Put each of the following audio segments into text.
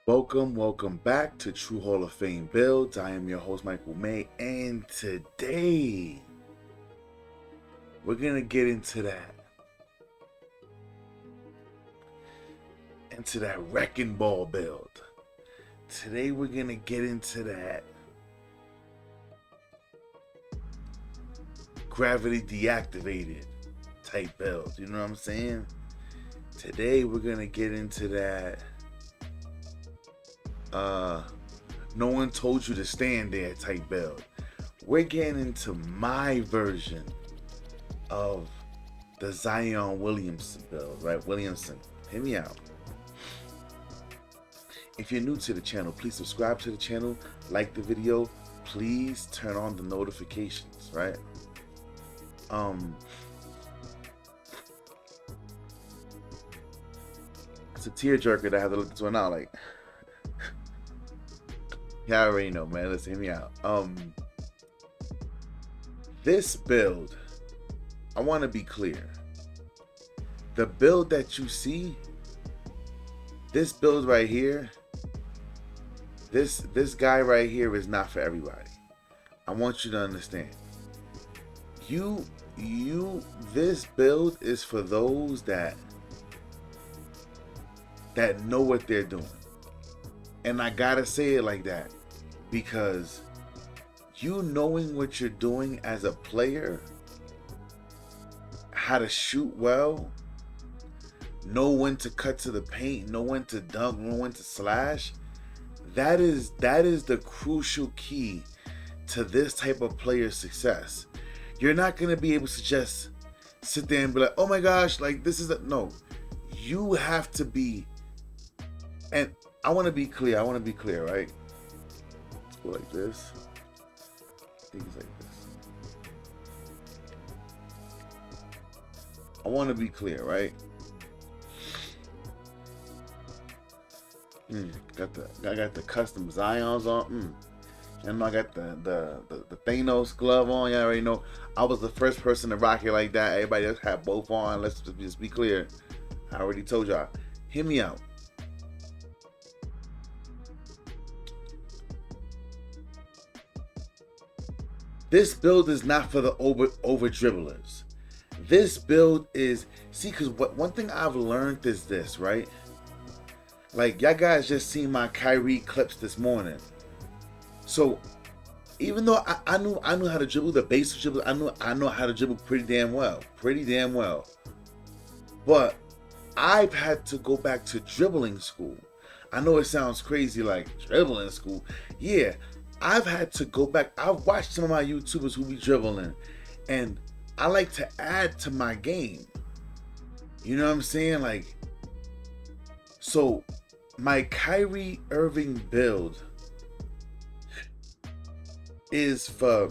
Welcome back to True Hall of Fame Builds. I am your host, Michael May, and today we're gonna get into that wrecking ball build. Today we're gonna get into that gravity deactivated type build. You know what I'm saying? Today we're gonna get into that no one told you to stand there type build. We're getting into my version of the ZION Williamson build, right? Williamson, hear me out. If you're new to the channel, please subscribe to the channel, like the video, please turn on the notifications, right? It's a tearjerker that I have to look into it now, like yeah, I already know, man. Let's hear me out. This build, I want to be clear. The build that you see, this build right here, this guy right here is not for everybody. I want you to understand. This build is for those that know what they're doing. And I gotta say it like that because you knowing what you're doing as a player, how to shoot well, know when to cut to the paint, know when to dunk, know when to slash, that is the crucial key to this type of player's success. You're not gonna be able to just sit there and be like, oh my gosh, like this is no. You have to be, and I want to be clear, right? Let's go like this. Things like this. I want to be clear, right? I got the custom Zions on. And I got the Thanos glove on. You already know. I was the first person to rock it like that. Everybody else had both on. Let's just be clear. I already told y'all. Hear me out. This build is not for the over dribblers. This build is, see, because one thing I've learned is this, right? Like, y'all guys just seen my Kyrie clips this morning. So, even though I knew how to dribble, the basic dribble, I know how to dribble pretty damn well. But I've had to go back to dribbling school. I know it sounds crazy, like dribbling school. Yeah, I've had to go back. I've watched some of my YouTubers who be dribbling, and I like to add to my game. You know what I'm saying? Like, so my Kyrie Irving build is for,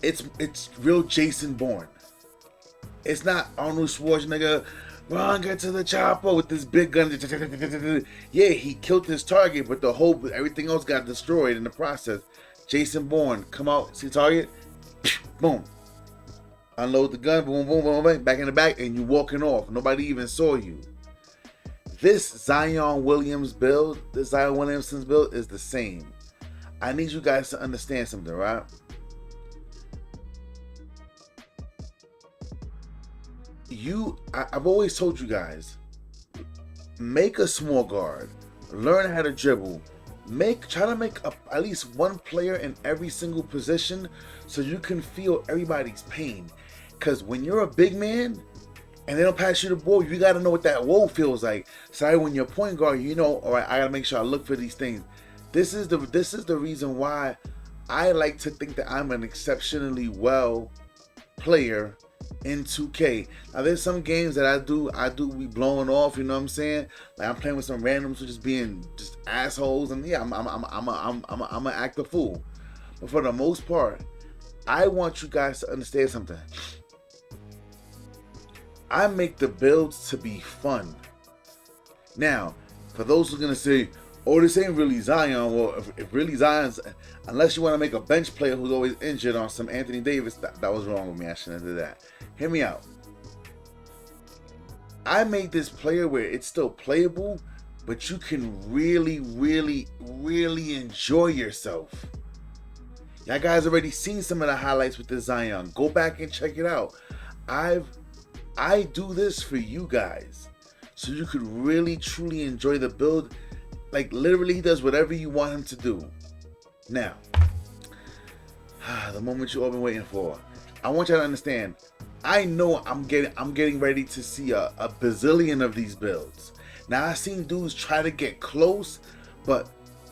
it's real Jason Bourne. It's not Arnold Schwarzenegger, run, get to the chopper with this big gun. Yeah, he killed his target, but everything else got destroyed in the process. Jason Bourne, come out, see target, boom. Unload the gun, boom, boom, boom, boom, back in the back, and you walking off. Nobody even saw you. This ZION Williamson's build is the same. I need you guys to understand something, right? I've always told you guys, make a small guard, learn how to dribble, try to make at least one player in every single position so you can feel everybody's pain. Because when you're a big man and they don't pass you the ball, you got to know what that woe feels like. So when you're a point guard, you know, all right, I got to make sure I look for these things. This is the reason why I like to think that I'm an exceptionally well player in 2K. Now there's some games that I do be blowing off, you know what I'm saying? Like I'm playing with some randoms who just being just assholes, and yeah, I'm an act a fool. But for the most part, I want you guys to understand something. I make the builds to be fun. Now, for those who are gonna say, oh, this ain't really Zion. Well, if really Zion's, unless you want to make a bench player who's always injured on some Anthony Davis, that was wrong with me. I shouldn't have did that. Hear me out. I made this player where it's still playable, but you can really, really, really enjoy yourself. Y'all guys already seen some of the highlights with the Zion. Go back and check it out. I do this for you guys, so you could really, truly enjoy the build. Like, literally, he does whatever you want him to do. Now, the moment you all been waiting for. I want y'all to understand. I know I'm getting ready to see a bazillion of these builds. Now, I've seen dudes try to get close, but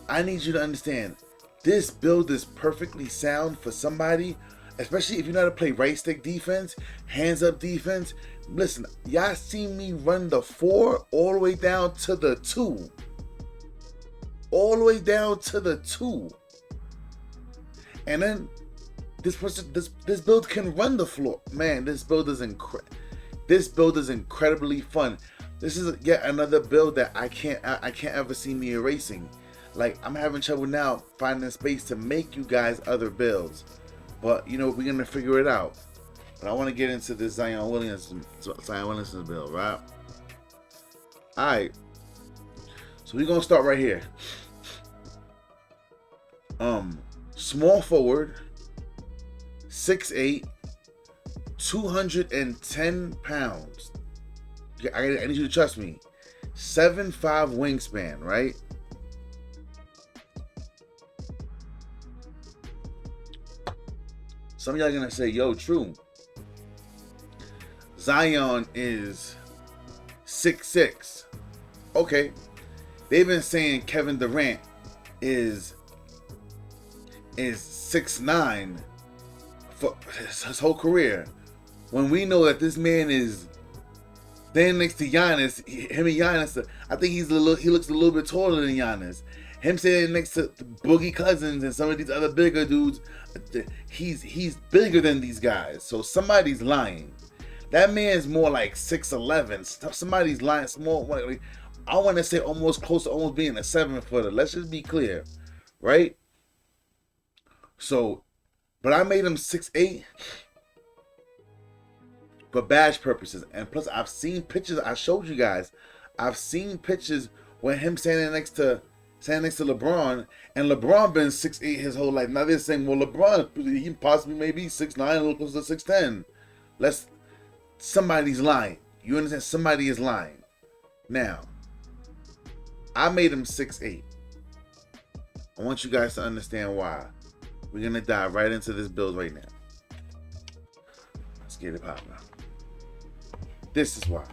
I need you to understand, this build is perfectly sound for somebody, especially if you know how to play right stick defense, hands up defense. Listen, y'all seen me run the 4 all the way down to the 2. All the way down to the 2. And then this build can run the floor. Man, this build is incredibly fun. This is yet another build that I can't ever see me erasing. Like, I'm having trouble now finding space to make you guys other builds. But, you know, we're going to figure it out. But I want to get into this Zion Williamson build, right? Alright. So we're going to start right here. Small forward, 6'8", 210 pounds. I need you to trust me. 7'5" wingspan, right? Some of y'all gonna say, yo, true. Zion is 6'6". Okay. They've been saying Kevin Durant is 6'9" for his whole career. When we know that this man is standing next to Giannis, him and Giannis, I think he looks a little bit taller than Giannis. Him standing next to Boogie Cousins and some of these other bigger dudes, he's bigger than these guys. So somebody's lying. That man's more like 6'11". Somebody's lying. Small. I want to say almost close to almost being a 7-footer. Let's just be clear, right? So, but I made him 6'8" for badge purposes. And plus, I've seen pictures. I showed you guys. I've seen pictures when him standing next to LeBron, and LeBron been 6'8" his whole life. Now they're saying, well, LeBron, he possibly maybe 6'9", a little close to 6'10". Somebody's lying. You understand? Somebody is lying. Now, I made him 6'8". I want you guys to understand why. We're gonna dive right into this build right now. Let's get it popping. This is why.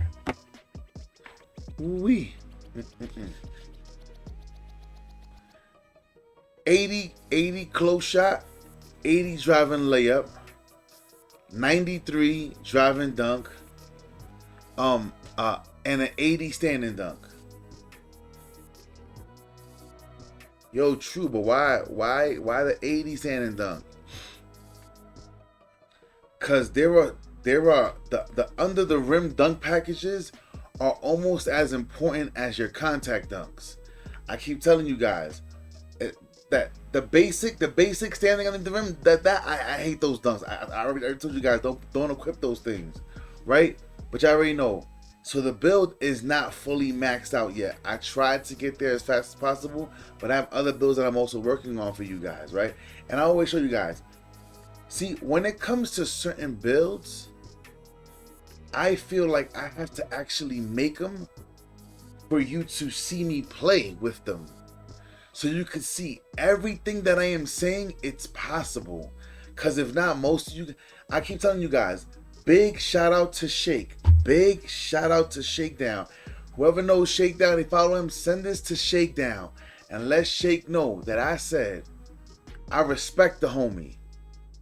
Ooh-wee. 80 close shot, 80 driving layup, 93 driving dunk, and an 80 standing dunk. Yo, true, but why the 80 standing dunk? Cause there are the under the rim dunk packages are almost as important as your contact dunks. I keep telling you guys that the basic standing under the rim, I hate those dunks. I already told you guys don't equip those things, right? But you already know. So the build is not fully maxed out yet. I tried to get there as fast as possible, but I have other builds that I'm also working on for you guys, right? And I always show you guys. See, when it comes to certain builds, I feel like I have to actually make them for you to see me play with them. So you can see everything that I am saying, it's possible. Because if not, most of you, I keep telling you guys, big shout out to Shake. Big shout out to Shakedown. Whoever knows Shakedown, they follow him, send this to Shakedown. And let Shake know that I said, I respect the homie.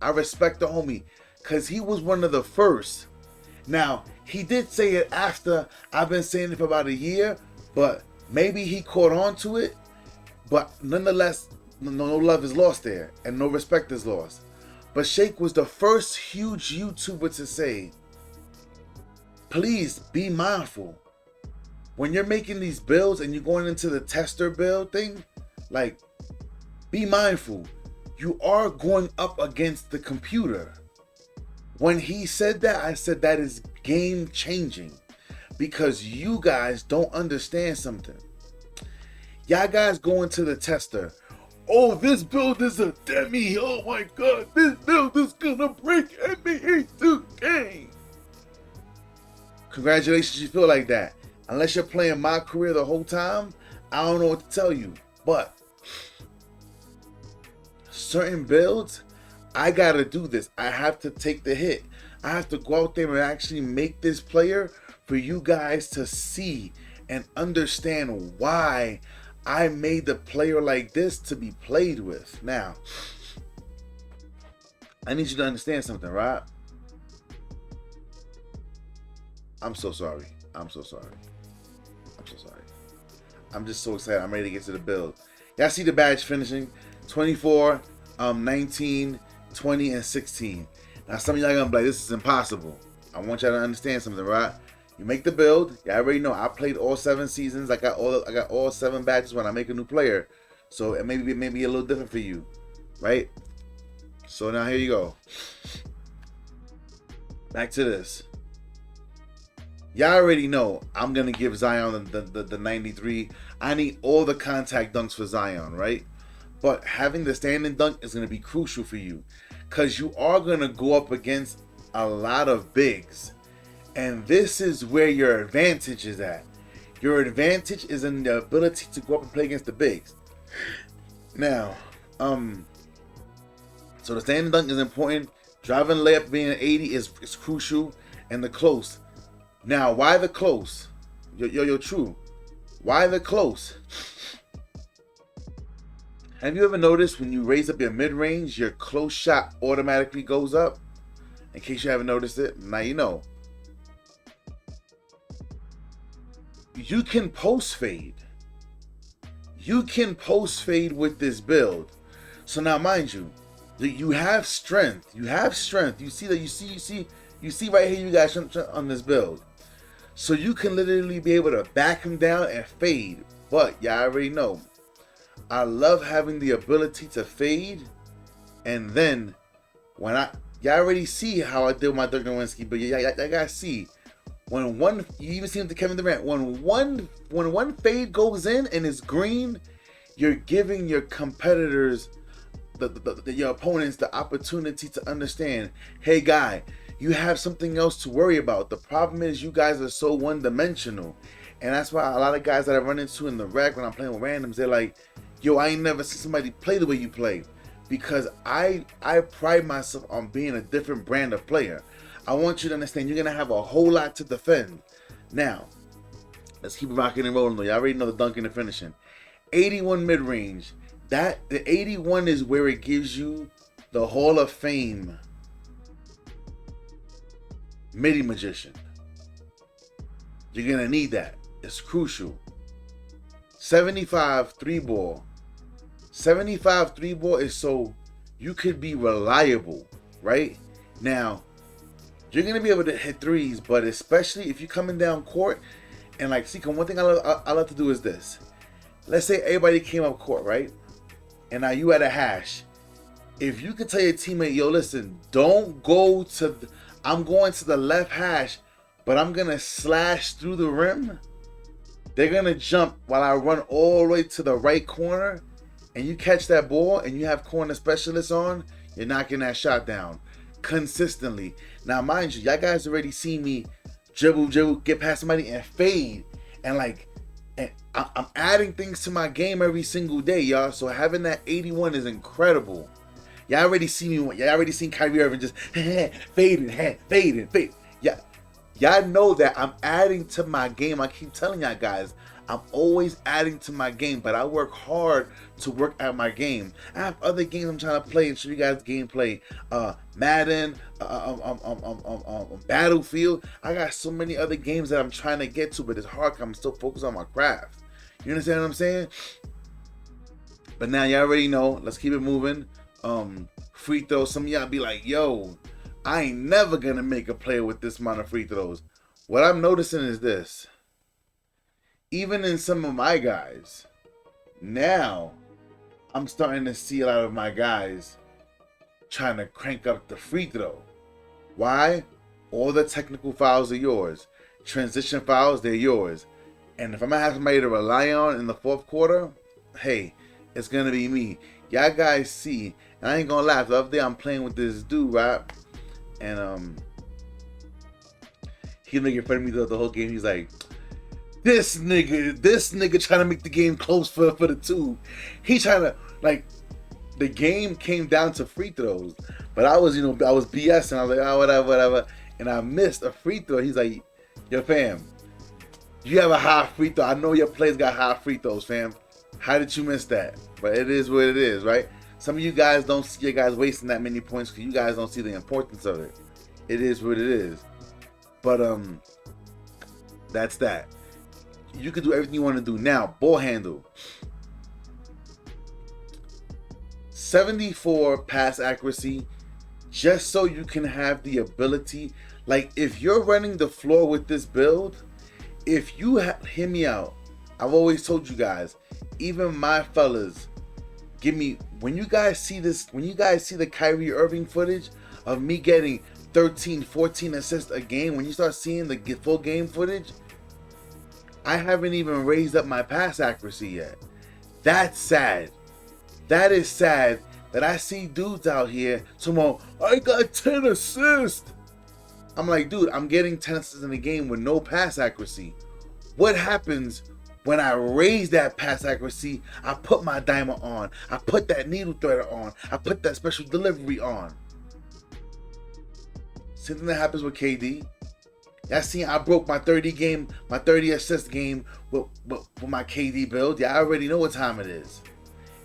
I respect the homie. Because he was one of the first. Now, he did say it after I've been saying it for about a year. But maybe he caught on to it. But nonetheless, no love is lost there. And no respect is lost. But Shake was the first huge YouTuber to say, please be mindful. When you're making these builds and you're going into the tester build thing, like, be mindful. You are going up against the computer. When he said that, I said that is game changing. Because you guys don't understand something. Y'all guys go into the tester. Oh, this build is a demi. Oh my god, this build is gonna break NBA 2K. Congratulations, you feel like that. Unless you're playing my career the whole time, I don't know what to tell you. But certain builds, I gotta do this. I have to take the hit. I have to go out there and actually make this player for you guys to see and understand why I made the player like this to be played with. Now, I need you to understand something, right? I'm so sorry. I'm so sorry. I'm so sorry. I'm just so excited. I'm ready to get to the build. Y'all see the badge finishing? 24, 19, 20, and 16. Now, some of y'all gonna be like, this is impossible. I want y'all to understand something, right? You make the build. Y'all already know I played all 7 seasons. I got all 7 badges when I make a new player. So it may be a little different for you, right? So now here you go. Back to this. Y'all already know I'm gonna give Zion the 93. I need all the contact dunks for Zion, right? But having the standing dunk is gonna be crucial for you, because you are gonna go up against a lot of bigs. And this is where your advantage is at. Your advantage is in the ability to go up and play against the bigs. Now, so the standing dunk is important. Driving layup being an 80 is crucial. And the close. Now, why the close? Yo, true. Why the close? Have you ever noticed when you raise up your mid-range, your close shot automatically goes up? In case you haven't noticed it, now you know. You can post fade. You can post fade with this build. So now, mind you, you have strength. You have strength. You see that. You see right here. You guys on this build. So you can literally be able to back him down and fade. But y'all already know, I love having the ability to fade. And then when y'all already see how I did with my Dirk Nowitzki, but y'all gotta see. When one, you even see him to Kevin Durant, when one fade goes in and it's green, you're giving your competitors, your opponents, the opportunity to understand, hey guy, you have something else to worry about. The problem is you guys are so one-dimensional. And that's why a lot of guys that I run into in the rec when I'm playing with randoms, they're like, yo, I ain't never seen somebody play the way you play. Because I pride myself on being a different brand of player. I want you to understand you're going to have a whole lot to defend. Now, let's keep rocking and rolling though. Y'all already know the dunking and finishing. 81 mid-range. The 81 is where it gives you the Hall of Fame midi magician. You're going to need that. It's crucial. 75 3-ball. 75 3-ball is so you could be reliable, right? Now, you're going to be able to hit threes, but especially if you're coming down court, and like, see, one thing I love to do is this. Let's say everybody came up court, right? And now you at a hash. If you can tell your teammate, yo, listen, don't go to, I'm going to the left hash, but I'm going to slash through the rim. They're going to jump while I run all the way to the right corner, and you catch that ball and you have corner specialists on, you're knocking that shot down consistently. Now, mind you, y'all guys already seen me dribble, get past somebody and fade. And like, and I'm adding things to my game every single day, y'all. So having that 81 is incredible. Y'all already see me. Y'all already seen Kyrie Irving just fading. Yeah, y'all know that I'm adding to my game. I keep telling y'all guys, I'm always adding to my game, but I work hard to work at my game. I have other games I'm trying to play and show you guys gameplay. Madden, Battlefield. I got so many other games that I'm trying to get to, but it's hard because I'm still focused on my craft. You understand what I'm saying? But now y'all already know. Let's keep it moving. Free throws. Some of y'all be like, yo, I ain't never gonna make a play with this amount of free throws. What I'm noticing is this. Even in some of my guys, now I'm starting to see a lot of my guys trying to crank up the free throw. Why? All the technical fouls are yours. Transition fouls, they're yours. And if I'm gonna have somebody to rely on in the fourth quarter, hey, it's gonna be me. Y'all guys see, and I ain't gonna laugh. The other day I'm playing with this dude, right? And he making fun of me the whole game. He's like, this nigga trying to make the game close for the two. He trying to, like, the game came down to free throws. But I was BSing. I was like, oh, whatever. And I missed a free throw. He's like, yo, fam, you have a high free throw. I know your players got high free throws, fam. How did you miss that? But it is what it is, right? Some of you guys don't see your guys wasting that many points because you guys don't see the importance of it. It is what it is. But that's that. You can do everything you want to do. Now, ball handle. 74 pass accuracy, just so you can have the ability. Like, if you're running the floor with this build, if you hear me out, I've always told you guys, even my fellas, give me, when you guys see this, when you guys see the Kyrie Irving footage of me getting 13, 14 assists a game, when you start seeing the full game footage, I haven't even raised up my pass accuracy yet. That's sad. That is sad that I see dudes out here tomorrow, I got 10 assists. I'm like, dude, I'm getting 10 assists in a game with no pass accuracy. What happens when I raise that pass accuracy? I put my diamond on. I put that needle threader on. I put that special delivery on. Same thing that happens with KD. Y'all seen I broke my 30 assist game with my KD build. Yeah, I already know what time it is.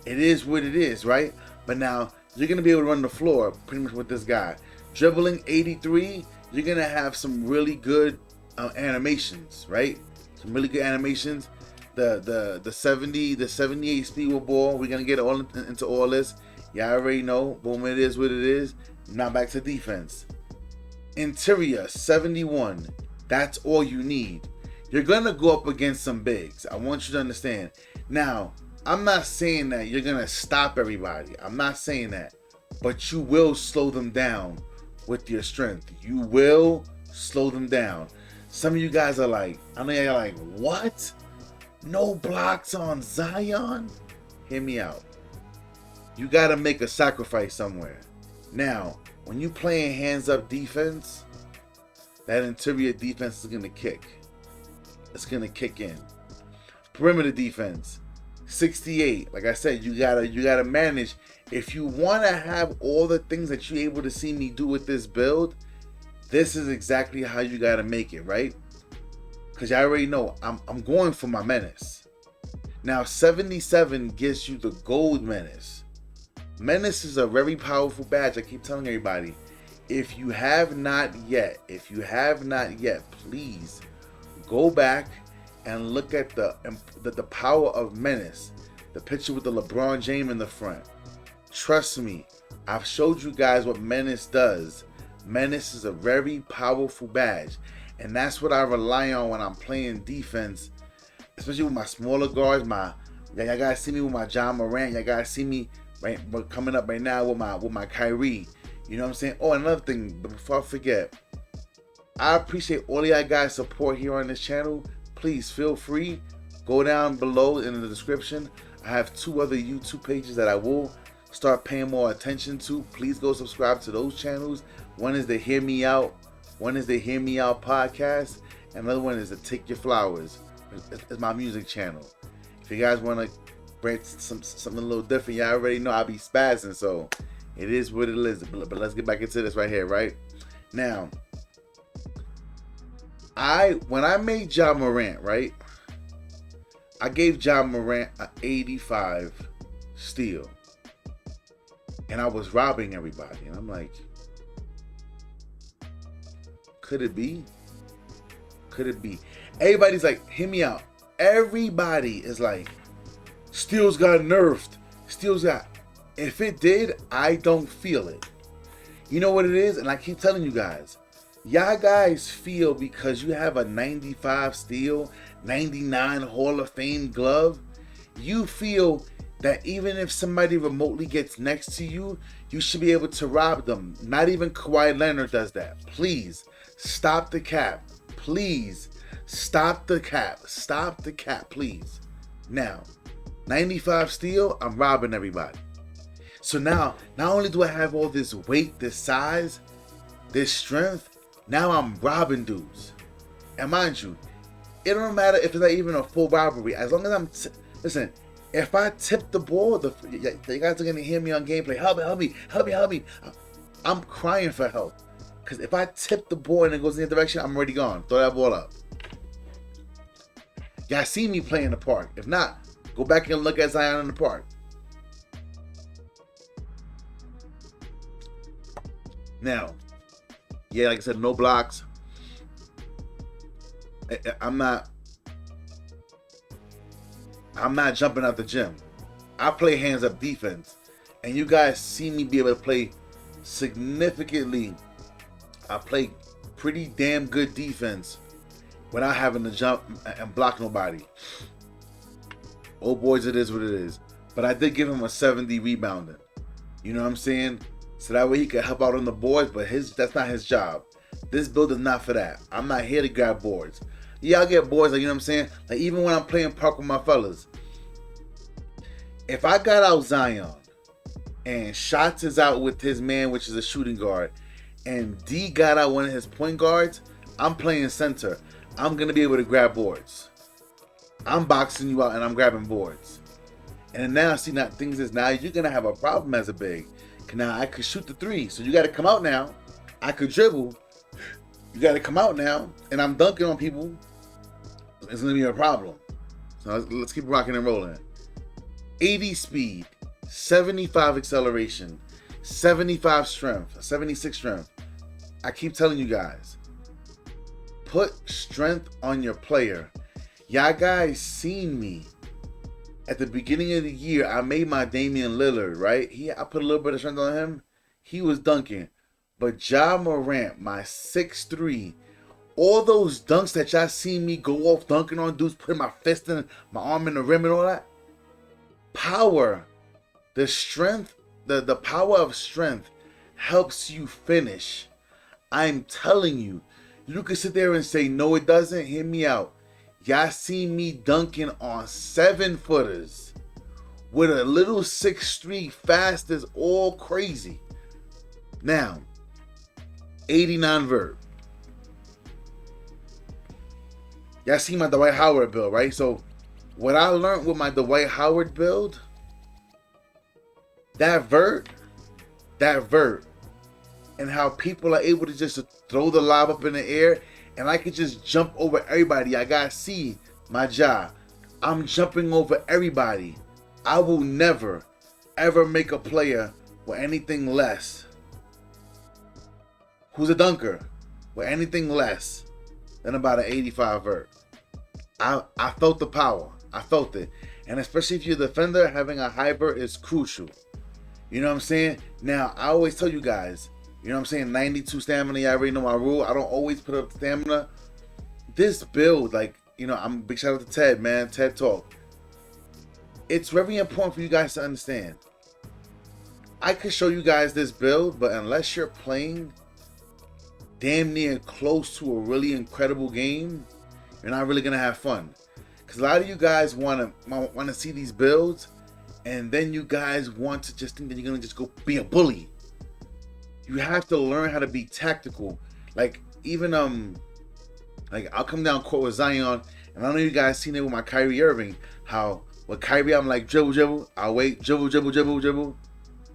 It is what it is, right? But now you're gonna be able to run the floor pretty much with this guy. Dribbling 83, you're gonna have some really good animations, right? Some really good animations. The 78 speed with ball. We're gonna get all into all this. Y'all already know. Boom, it is what it is. Now back to defense. Interior 71. That's all you need. You're gonna go up against some bigs. I want you to understand. Now, I'm not saying that you're gonna stop everybody. I'm not saying that. But you will slow them down with your strength. You will slow them down. Some of you guys are like, I know you're like, what? No blocks on Zion? Hear me out. You gotta make a sacrifice somewhere. Now, when you playing hands up defense, that interior defense is gonna kick. It's gonna kick in. Perimeter defense, 68. Like I said, you gotta manage. If you wanna have all the things that you're able to see me do with this build, this is exactly how you gotta make it, right? Because I already know I'm going for my menace. Now 77 gives you the gold menace. Menace is a very powerful badge. I keep telling everybody, if you have not yet, please go back and look at the power of Menace. The picture with the LeBron James in the front. Trust me, I've showed you guys what Menace does. Menace is a very powerful badge. And that's what I rely on when I'm playing defense. Especially with my smaller guards. Y'all guys see me with my John Morant. Y'all guys see me coming up right now with my Kyrie. You know what I'm saying? Oh, another thing, but before I forget, I appreciate all of y'all guys' support here on this channel. Please feel free, go down below in the description. I have 2 other YouTube pages that I will start paying more attention to. Please go subscribe to those channels. One is the Hear Me Out. One is the Hear Me Out podcast. And another one is the Take Your Flowers. It's my music channel. If you guys want to bring something a little different, y'all already know I'll be spazzing. So it is what it is. But let's get back into this right here, right? Now, when I made John Morant, right? I gave John Morant an 85 steal. And I was robbing everybody. And I'm like, could it be? Could it be? Everybody's like, hear me out. Everybody is like, steals got nerfed. Steals got. If it did, I don't feel it. You know what it is? And I keep telling you guys. Y'all guys feel because you have a 95 steal, 99 Hall of Fame glove, you feel that even if somebody remotely gets next to you, you should be able to rob them. Not even Kawhi Leonard does that. Please, stop the cap. Please, Stop the cap. Stop the cap, please. Now, 95 steel, I'm robbing everybody. So now, not only do I have all this weight, this size, this strength, now I'm robbing dudes. And mind you, it don't matter if it's not even a full robbery. As long as I'm... listen, if I tip the ball, you guys are going to hear me on gameplay. Help me, help me, help me, help me. I'm crying for help. Because if I tip the ball and it goes in the direction, I'm already gone. Throw that ball up. Y'all see me play in the park. If not, go back and look at Zion in the park. Now, yeah, like I said, no blocks. I'm not jumping out the gym. I play hands up defense. And you guys see me be able to play significantly. I play pretty damn good defense without having to jump and block nobody. Oh boys, it is what it is. But I did give him a 70 rebounding. You know what I'm saying? So that way he could help out on the boards, but that's not his job. This build is not for that. I'm not here to grab boards. Yeah, I'll get boards, like, you know what I'm saying? Like, even when I'm playing park with my fellas. If I got out Zion and Shots is out with his man, which is a shooting guard, and D got out one of his point guards, I'm playing center. I'm going to be able to grab boards. I'm boxing you out and I'm grabbing boards. And now, see, now things is now you're going to have a problem as a big. Now I could shoot the three, so you got to come out now. I could dribble. You got to come out now, and I'm dunking on people. It's going to be a problem. So let's keep rocking and rolling. 80 speed, 75 acceleration, 75 strength, 76 strength. I keep telling you guys, put strength on your player. Y'all guys seen me. At the beginning of the year, I made my Damian Lillard, right? I put a little bit of strength on him. He was dunking. But Ja Morant, my 6'3", all those dunks that y'all seen me go off dunking on dudes, putting my fist in, my arm in the rim and all that. Power, the strength, the power of strength helps you finish. I'm telling you. You can sit there and say, no, it doesn't. Hear me out. Y'all seen me dunking on 7-footers with a little 6'3", fast as all crazy. Now, 89 vert. Y'all see my Dwight Howard build, right? So, what I learned with my Dwight Howard build, that vert, and how people are able to just throw the lob up in the air, and I could just jump over everybody. I gotta see my job. I'm jumping over everybody. I will never, ever make a player with anything less, who's a dunker, with anything less than about an 85 vert. I felt the power. I felt it. And especially if you're a defender, having a high vert is crucial. You know what I'm saying? Now, I always tell you guys, you know what I'm saying, 92 stamina, you already know my rule. I don't always put up stamina. This build, like, you know, I'm big shout out to Ted, man. Ted Talk. It's very important for you guys to understand. I could show you guys this build, but unless you're playing damn near close to a really incredible game, you're not really going to have fun. Because a lot of you guys want to see these builds, and then you guys want to just think that you're going to just go be a bully. You have to learn how to be tactical. Like, even, like, I'll come down court with Zion, and I know you guys seen it with my Kyrie Irving, how with Kyrie, I'm like, dribble, I'll wait, dribble,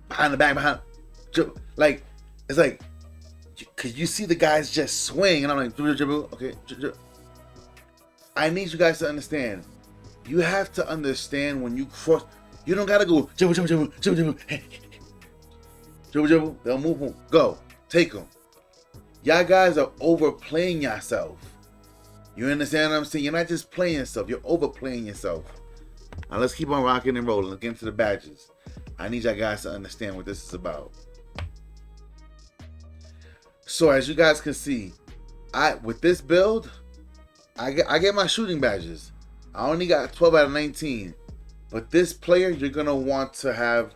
behind the back, dribble. Like, it's like, because you see the guys just swing, and I'm like, dribble, okay, dribble. I need you guys to understand. You have to understand when you cross, you don't got to go, dribble. Dribble, they'll move them. Go. Take them. Y'all guys are overplaying yourself. You understand what I'm saying? You're not just playing yourself. You're overplaying yourself. Now let's keep on rocking and rolling. Let's get into the badges. I need y'all guys to understand what this is about. So as you guys can see, with this build, I get my shooting badges. I only got 12 out of 19. But this player, you're going to want to have,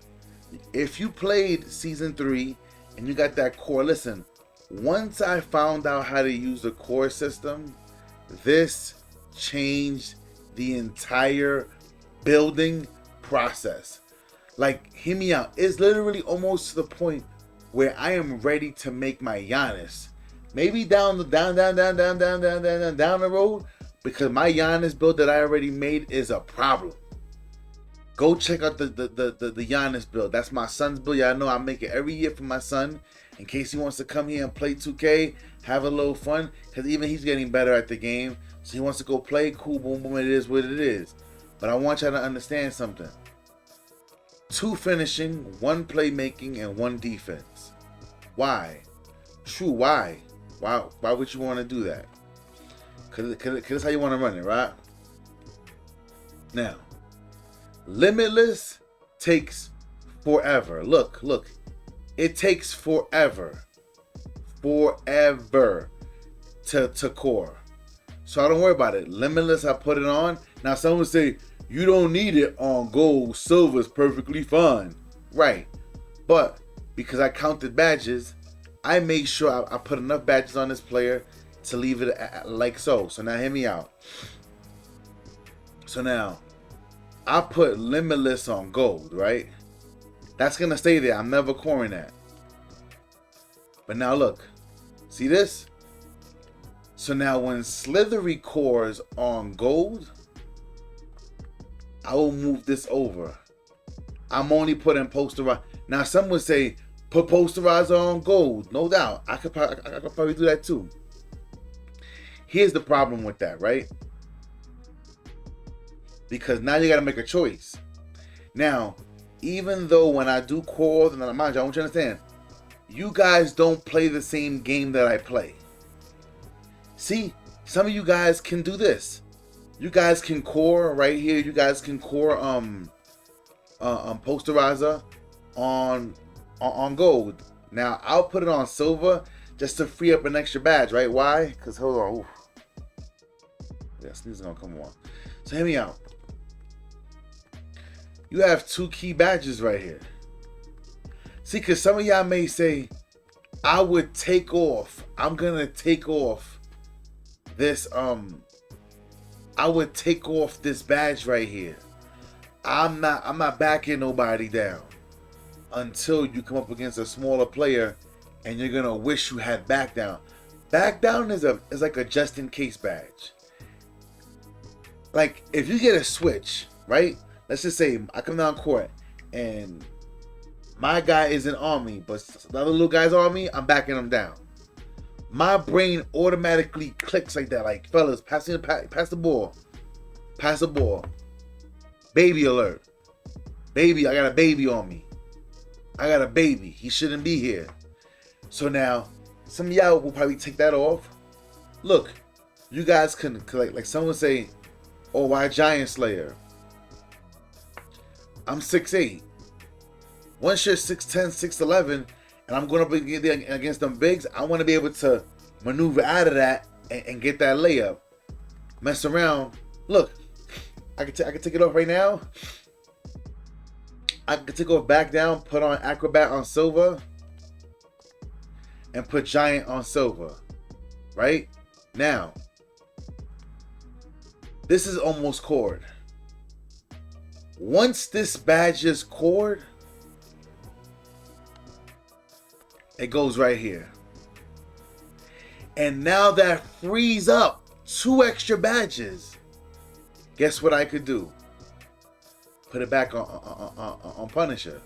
if you played Season 3 and you got that core, listen, once I found out how to use the core system, This changed the entire building process. Like, hear me out. It's literally almost to the point where I am ready to make my Giannis. Maybe down the road, because my Giannis build that I already made is a problem. Go check out the Giannis build. That's my son's build. Yeah, I know I make it every year for my son, in case he wants to come here and play 2K, have a little fun, because even he's getting better at the game. So he wants to go play. Cool, boom, boom. It is what it is. But I want y'all to understand something. 2 finishing, 1 playmaking, and 1 defense. Why? True, why? Why would you want to do that? Because that's how you want to run it, right? Now, Limitless takes forever. Look. It takes forever to core. So I don't worry about it. Limitless, I put it on. Now, someone would say, you don't need it on gold. Silver is perfectly fine. Right. But because I counted badges, I made sure I put enough badges on this player to leave it like so. So now hear me out. So now, I put Limitless on gold, right? That's going to stay there. I'm never coring that. But now look. See this? So now when Slithery cores on gold, I will move this over. I'm only putting Posterizer. Now some would say, put Posterizer on gold. No doubt. I could probably do that too. Here's the problem with that, right? Because now you got to make a choice. Now, even though when I do core, and mind you, I want you to understand, you guys don't play the same game that I play. See, some of you guys can do this. You guys can core right here. You guys can core Posterizer on gold. Now I'll put it on silver just to free up an extra badge, right? Why? Because hold on. Ooh. Yeah, sneeze is gonna come on. So hear me out. You have 2 key badges right here. See, because some of y'all may say, I would take off. I'm gonna take off this I would take off this badge right here. I'm not backing nobody down until you come up against a smaller player and you're gonna wish you had back down. Back down is like a just in case badge. Like if you get a switch, right? Let's just say I come down court and my guy isn't on me, but the other little guy's on me, I'm backing him down. My brain automatically clicks like that. Like, fellas, pass the ball. Pass the ball. Baby alert. Baby, I got a baby on me. I got a baby. He shouldn't be here. So now, some of y'all will probably take that off. Look, you guys can, like someone say, oh, why Giant Slayer? I'm 6'8". Once you're 6'10", 6'11", and I'm going up against them bigs, I want to be able to maneuver out of that and get that layup. Mess around. Look, I can take it off right now. I can take off back down, put on Acrobat on silver, and put Giant on silver. Right? Now, this is almost cored. Once this badge is cored, it goes right here. And now that frees up 2 extra badges. Guess what I could do? Put it back on Punisher.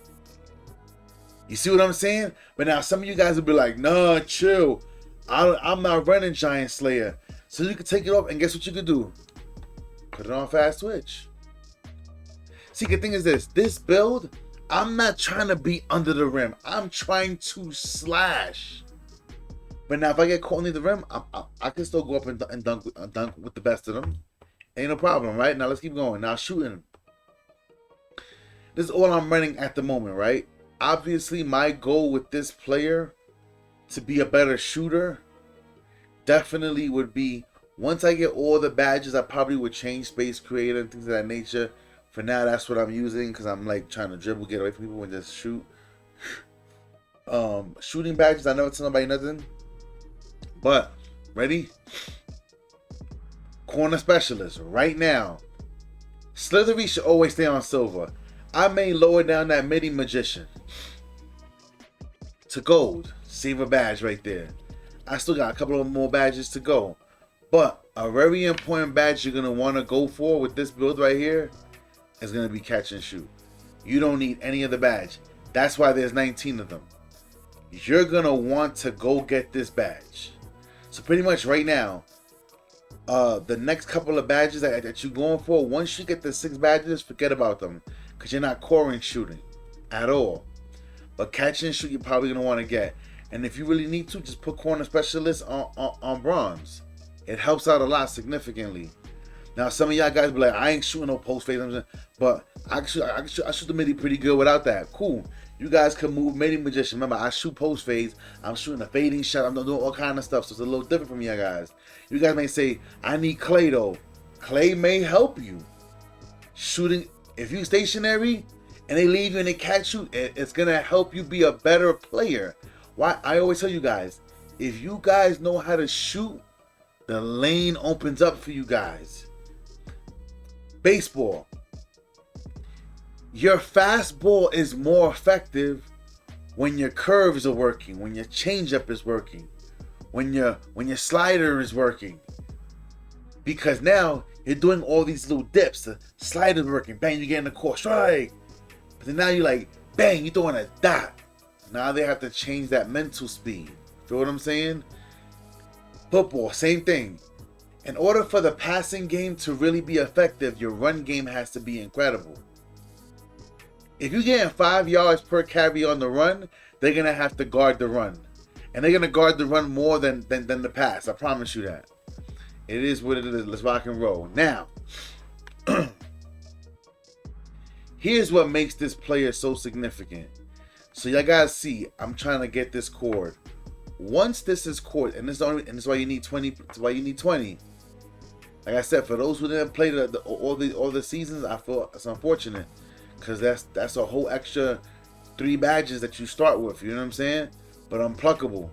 You see what I'm saying? But now some of you guys will be like, nah, chill. I'm not running Giant Slayer. So you can take it off and guess what you could do? Put it on Fast Switch. See, the thing is this build, I'm not trying to be under the rim. I'm trying to slash. But now if I get caught under the rim, I can still go up and dunk with the best of them. Ain't no problem, right? Now let's keep going. Now shooting. This is all I'm running at the moment, right? Obviously, my goal with this player to be a better shooter definitely would be, once I get all the badges, I probably would change Space Creator and things of that nature. For now, that's what I'm using because I'm like trying to dribble, get away from people and just shoot. Shooting badges, I never tell nobody nothing. But, ready? Corner specialist right now. Slithery should always stay on silver. I may lower down that midi magician to gold. Save a badge right there. I still got a couple of more badges to go. But a very important badge you're going to want to go for with this build right here is going to be catch and shoot. You don't need any other badge. That's why there's 19 of them. You're going to want to go get this badge. So pretty much right now, the next couple of badges that you're going for, once you get the 6 badges, forget about them. Because you're not coring shooting at all. But catch and shoot, you're probably going to want to get. And if you really need to, just put corner specialist on bronze. It helps out a lot significantly. Now, some of y'all guys be like, I ain't shooting no post fades, but I shoot the midi pretty good without that. Cool. You guys can move midi magician. Remember, I shoot post fades. I'm shooting a fading shot. I'm doing all kind of stuff. So it's a little different from you guys. You guys may say, I need clay though. Clay may help you. Shooting, if you stationary and they leave you and they catch you, it's going to help you be a better player. Why? I always tell you guys, if you guys know how to shoot, the lane opens up for you guys. Baseball. Your fastball is more effective when your curves are working, when your changeup is working, when your slider is working. Because now you're doing all these little dips. The slider's working, bang, you get in the court, strike. But then now you're like, bang, you're throwing a dot. Now they have to change that mental speed. Feel what I'm saying? Football, same thing. In order for the passing game to really be effective, your run game has to be incredible. If you're getting 5 yards per carry on the run, they're going to have to guard the run. And they're going to guard the run more than the pass. I promise you that. It is what it is. Let's rock and roll. Now, here's what makes this player so significant. So y'all guys see, I'm trying to get this cord. Once this is cord, and this is why you need 20. That's why you need 20. Like I said, for those who didn't play all the seasons, I feel it's unfortunate because that's a whole extra 3 badges that you start with. You know what I'm saying? But unpluckable.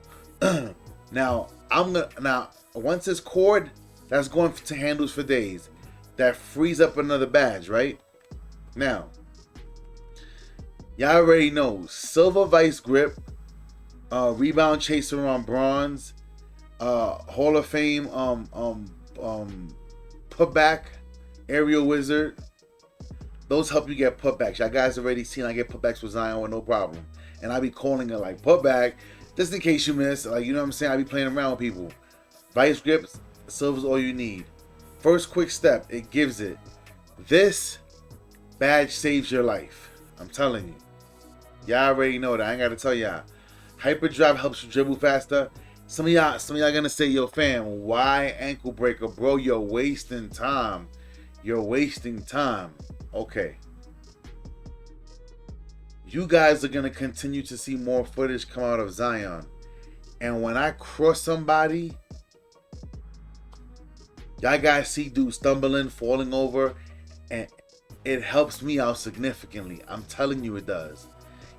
Now once it's cord, that's going to handles for days. That frees up another badge, right? Now, y'all already know silver vice grip, rebound chaser on bronze, Hall of Fame putback, aerial wizard. Those help you get putbacks. Y'all guys already seen I get putbacks with Zion with no problem, and I be calling it like putback just in case you miss. Like, you know what I'm saying? I be playing around with people. Vice grips, silver's all you need. First quick step, it gives it. This badge saves your life. I'm telling you. Y'all already know that. I ain't got to tell y'all. Hyperdrive helps you dribble faster. Some of y'all gonna say, yo fam, why ankle breaker? Bro, you're wasting time. You're wasting time. Okay. You guys are gonna continue to see more footage come out of Zion. And when I cross somebody, y'all guys see dudes stumbling, falling over, and it helps me out significantly. I'm telling you it does.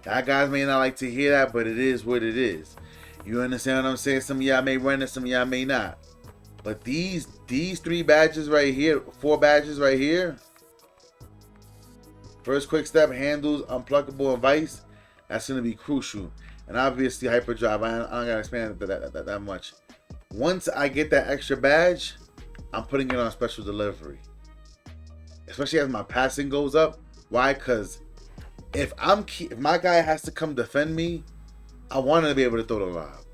Y'all guys may not like to hear that, but it is what it is. You understand what I'm saying? Some of y'all may run it, some of y'all may not. But these 3 badges right here, 4 badges right here. First quick step, handles, unpluckable, and vice. That's going to be crucial. And obviously hyperdrive. I don't got to expand that much. Once I get that extra badge, I'm putting it on special delivery. Especially as my passing goes up. Why? Because if my guy has to come defend me, I want to be able to throw the lob.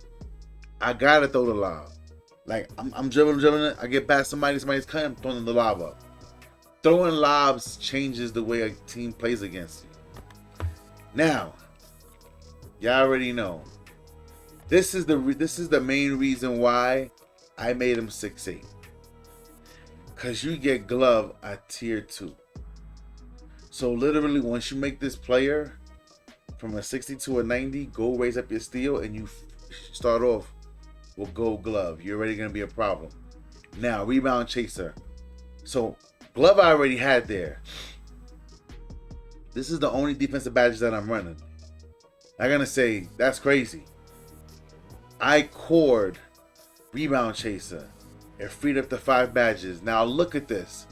I gotta throw the lob. Like I'm dribbling it. I get past somebody's cutting, I'm throwing the lob up. Throwing lobs changes the way a team plays against you. Now, y'all already know. This is the main reason why I made him 6'8". Cause you get glove at tier 2. So literally, once you make this player from a 60 to a 90, go raise up your steal, and you start off with gold glove. You're already going to be a problem. Now, rebound chaser. So, glove I already had there. This is the only defensive badges that I'm running. I'm going to say, that's crazy. I cored rebound chaser. It freed up the 5 badges. Now look at this.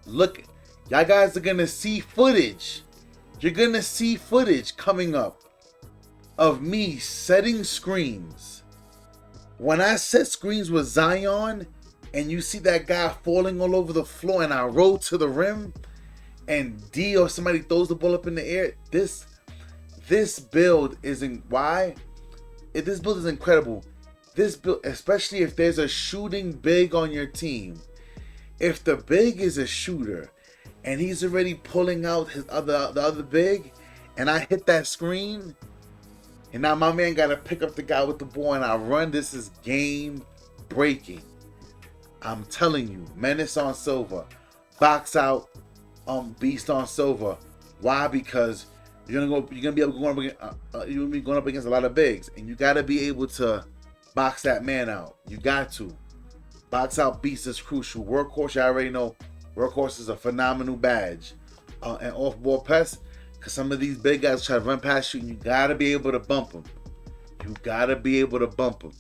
Look, y'all guys are gonna see footage. You're gonna see footage coming up of me setting screens. When I set screens with Zion, and you see that guy falling all over the floor, and I roll to the rim, and D or somebody throws the ball up in the air. This build isn't why. This build is incredible. This build, especially if there's a shooting big on your team. If the big is a shooter and he's already pulling out the other big, and I hit that screen, and now my man got to pick up the guy with the ball, and I run, this is game breaking. I'm telling you, Menace on Silver, box out, Beast on Silver. Why? Because you're gonna be able to go up, you're gonna be going up against a lot of bigs, and you gotta be able to box that man out. You got to box out Beast is crucial. Workhorse, you already know. Workhorse is a phenomenal badge, and off-ball pest. Cause some of these big guys try to run past you, and you gotta be able to bump them. You gotta be able to bump them.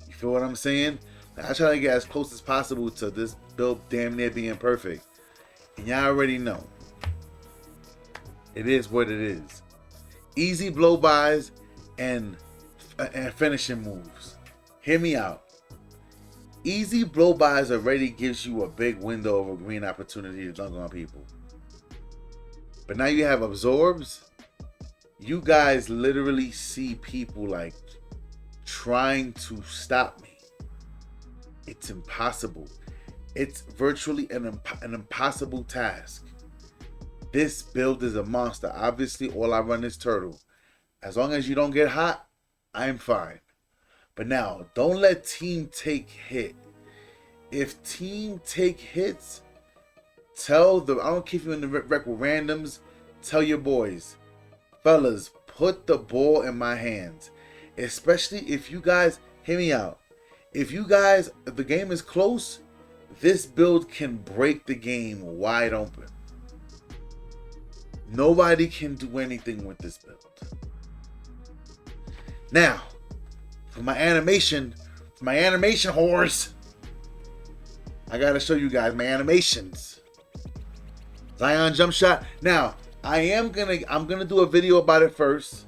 You feel what I'm saying? I try to get as close as possible to this build damn near being perfect. And y'all already know. It is what it is. Easy blow-bys and finishing moves. Hear me out. Easy blow-bys already gives you a big window of a green opportunity to dunk on people. But now you have absorbs. You guys literally see people like trying to stop me. It's impossible. It's virtually an impossible task. This build is a monster. Obviously, all I run is turtle. As long as you don't get hot, I'm fine. But now, don't let team take hit. If team take hits, tell the, I don't care if you're in the rec with randoms, tell your boys, fellas, put the ball in my hands. Especially if you guys, hear me out. If the game is close, this build can break the game wide open. Nobody can do anything with this build. Now, for my animation horse, I gotta show you guys my animations. Zion jump shot. Now, I'm gonna do a video about it first.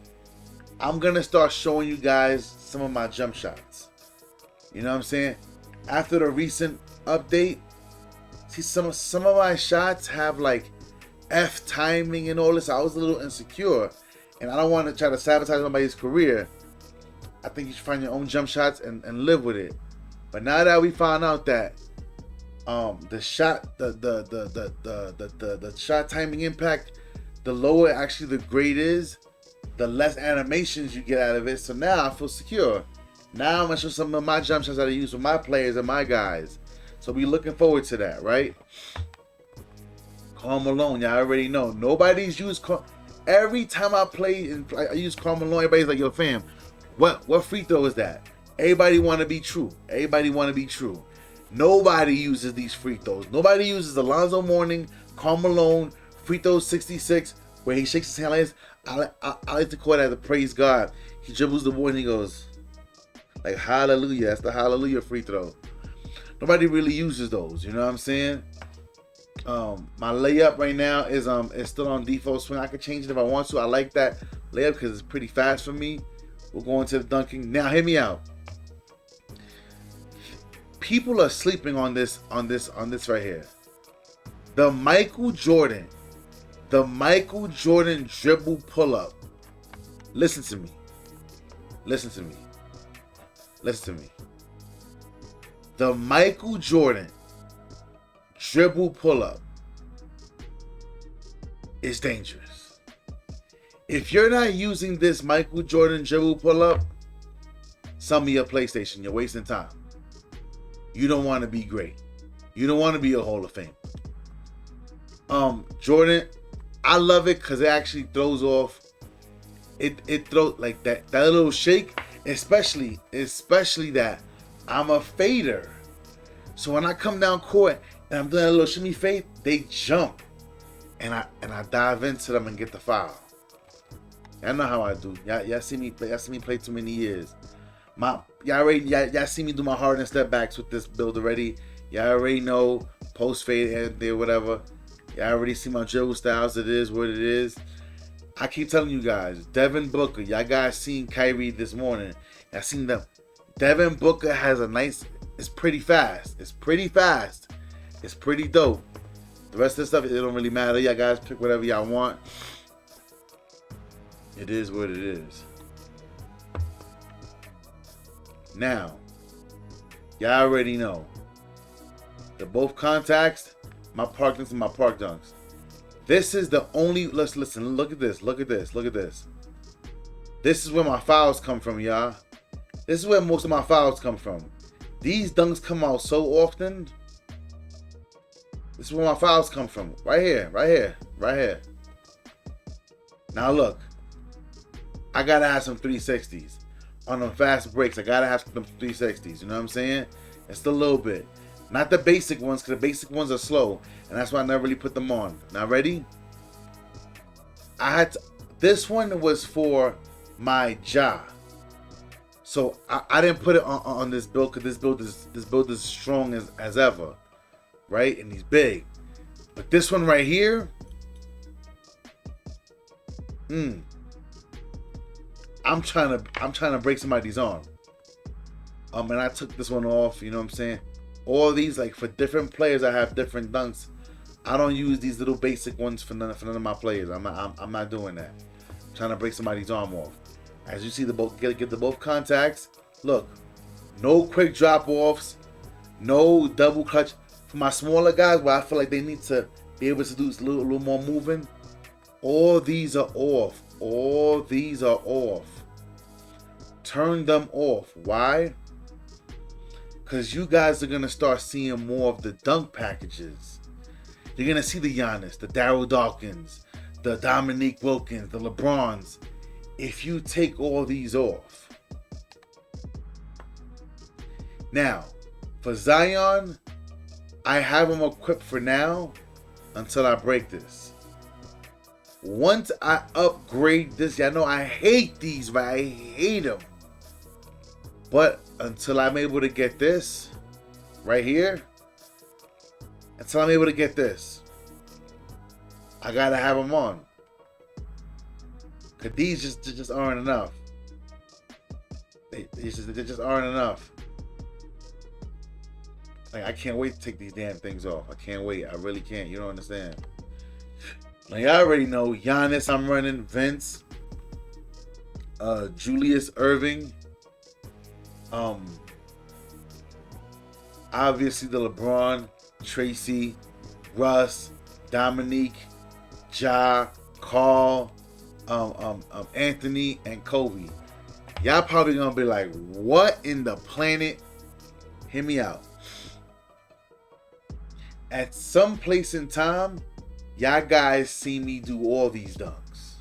I'm gonna start showing you guys some of my jump shots. You know what I'm saying? After the recent update, see some of my shots have like F timing and all this. I was a little insecure, and I don't want to try to sabotage somebody's career. I think you should find your own jump shots and live with it. But now that we found out that the shot, the shot timing impact, the lower actually the grade is, the less animations you get out of it. So now I feel secure. Now I'm gonna show some of my jump shots that I use with my players and my guys. So we looking forward to that, right? Karl Malone, y'all already know. Nobody's used every time I play and I use Karl Malone. Everybody's like, "Yo, fam, what free throw is that?" Everybody want to be true. Everybody want to be true. Nobody uses these free throws. Nobody uses Alonzo Mourning, Karl Malone, free throw 66, where he shakes his hand like this. I like to call that the praise God. He dribbles the ball and he goes like hallelujah. That's the hallelujah free throw. Nobody really uses those. You know what I'm saying? My layup right now is still on default swing. I could change it if I want to. I like that layup because it's pretty fast for me. We're going to the dunking. Now hear me out. People are sleeping on this right here. The Michael Jordan dribble pull-up. Listen to me. The Michael Jordan dribble pull-up is dangerous. If you're not using this Michael Jordan dribble pull-up, sell me your PlayStation. You're wasting time. You don't want to be great. You don't want to be a Hall of Fame. Jordan, I love it because it actually throws off. It throws like that little shake, especially that I'm a fader. So when I come down court and I'm doing a little shimmy fade, they jump, and I dive into them and get the foul. Y'all know how I do. Y'all see me play too many years. Y'all see me do my hard and step backs with this build already. Y'all already know post fade and there whatever. Y'all already see my dribble styles. It is what it is. I keep telling you guys, Devin Booker. Y'all guys seen Kyrie this morning. Y'all seen them. Devin Booker has a nice. It's pretty fast. It's pretty fast. It's pretty dope. The rest of the stuff, it don't really matter. Y'all guys pick whatever y'all want. It is what it is. Now, y'all already know. The both contacts, my park dunks and my park dunks. This is the only, let's listen, look at this, look at this, look at this. This is where my fouls come from, y'all. This is where most of my fouls come from. These dunks come out so often. This is where my fouls come from. Right here, right here, right here. Now look, I gotta have some 360s. On them fast breaks, I gotta have some 360s. You know what I'm saying? It's a little bit. Not the basic ones, because the basic ones are slow. And that's why I never really put them on. Now ready? This one was for my jaw. So I didn't put it on this build because this build is strong as ever. Right? And he's big. But this one right here. I'm trying to break somebody's arm. And I took this one off, you know what I'm saying? All these, like, for different players, I have different dunks. I don't use these little basic ones for none of my players. I'm not doing that. I'm trying to break somebody's arm off. As you see, the both get the both contacts. Look, no quick drop offs, no double clutch. For my smaller guys, where I feel like they need to be able to do a little more moving, all these are off. All these are off. Turn them off. Why? Because you guys are going to start seeing more of the dunk packages. You're going to see the Giannis, the Darryl Dawkins, the Dominique Wilkins, the LeBrons. If you take all these off. Now, for Zion, I have them equipped for now until I break this. Once I upgrade this, y'all know I hate these, right? I hate them. But until I'm able to get this right here, until I'm able to get this, I gotta have them on. Cause these just aren't enough. They just aren't enough. Like, I can't wait to take these damn things off. I can't wait. I really can't. You don't understand. Now, y'all already know Giannis I'm running, Vince, Julius Irving, obviously the LeBron, Tracy, Russ, Dominique, Ja, Carl, Anthony, and Kobe. Y'all probably gonna be like, what in the planet? Hear me out. At some place in time, y'all guys see me do all these dunks.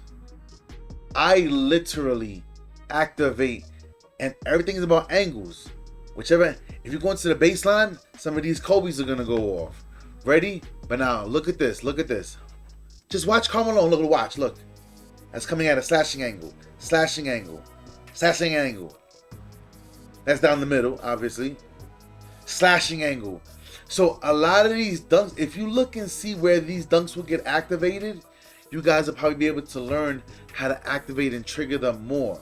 I literally activate, and everything is about angles. Whichever, if you're going to the baseline, some of these Kobe's are gonna go off. Ready? But now look at this. Look at this. Just watch Carmelo. Look, watch. Look. That's coming at a slashing angle. Slashing angle. Slashing angle. That's down the middle, obviously. Slashing angle. So a lot of these dunks, if you look and see where these dunks will get activated, you guys will probably be able to learn how to activate and trigger them more.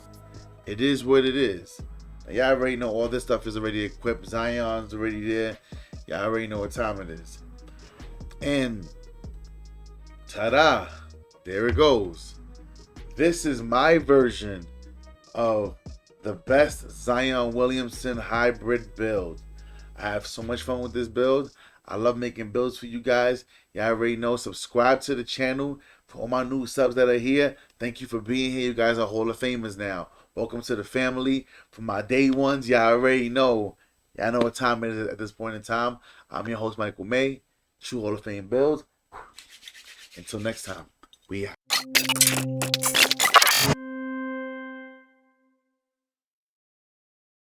It is what it is. Now, y'all already know all this stuff is already equipped. Zion's already there. Y'all already know what time it is. And ta-da, there it goes. This is my version of the best Zion Williamson hybrid build. I have so much fun with this build. I love making builds for you guys. Y'all already know. Subscribe to the channel. For all my new subs that are here, thank you for being here. You guys are Hall of Famers now. Welcome to the family. For my day ones, y'all already know. Y'all know what time it is at this point in time. I'm your host, Michael May. True Hall of Fame build. Until next time, we out.